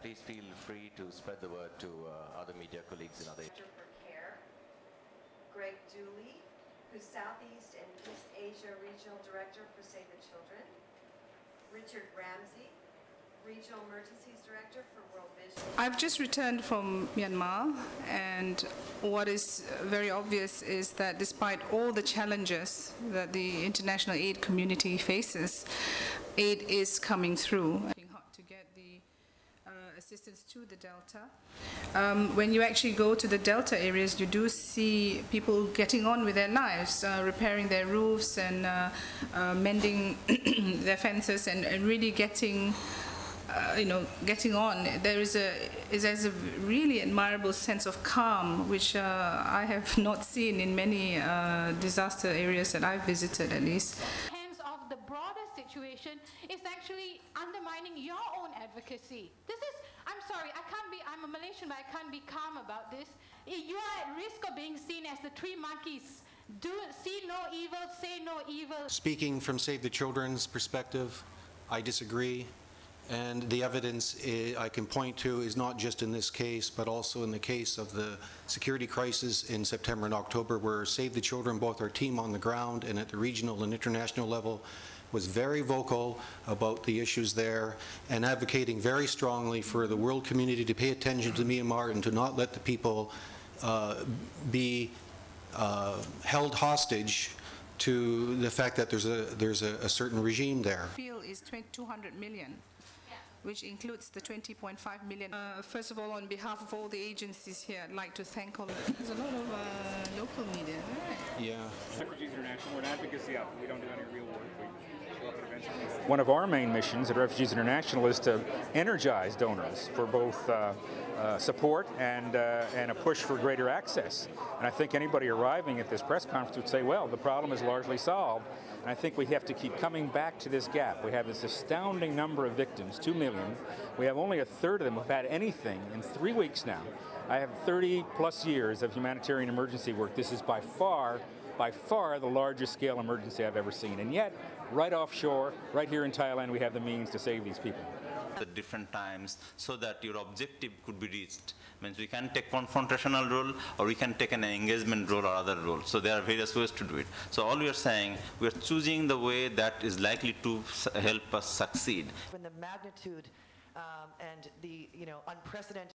please feel free to spread the word to other media colleagues in other areas. For Care, Greg Dooley, who's Southeast and East Asia Regional Director for Save the Children, Richard Ramsey, Regional Emergencies Director for World Vision. I've just returned from Myanmar, and what is very obvious is that despite all the challenges that the international aid community faces, aid is coming through. It's hard to get the assistance to the Delta. When you actually go to the Delta areas, you do see people getting on with their lives, repairing their roofs and mending their fences and really getting getting on. There's a really admirable sense of calm, which I have not seen in many disaster areas that I've visited, at least. Of the broader situation is actually undermining your own advocacy. This is, I'm sorry, I'm a Malaysian, but I can't be calm about this. You are at risk of being seen as the three monkeys. See no evil, say no evil. Speaking from Save the Children's perspective, I disagree. And the evidence I can point to is not just in this case, but also in the case of the security crisis in September and October, where Save the Children, both our team on the ground and at the regional and international level, was very vocal about the issues there and advocating very strongly for the world community to pay attention to Myanmar and to not let the people be held hostage to the fact that there's a certain regime there. Is 200 million. Which includes the 20.5 million. First of all, on behalf of all the agencies here, I'd like to thank all of them. There's a lot of local media, right? Yeah. Refugees International, we're an advocacy outfit. We don't do any real work. We show up at events. One of our main missions at Refugees International is to energize donors for both support and a push for greater access. And I think anybody arriving at this press conference would say, well, the problem is largely solved. And I think we have to keep coming back to this gap. We have this astounding number of victims, 2 million. We have only a third of them who've had anything in 3 weeks now. I have 30 plus years of humanitarian emergency work. This is by far the largest scale emergency I've ever seen. And yet, right offshore, right here in Thailand, we have the means to save these people. At different times, so that your objective could be reached. Means we can take confrontational role, or we can take an engagement role or other role. So there are various ways to do it. So all we are saying, we are choosing the way that is likely to help us succeed. When the magnitude and the unprecedented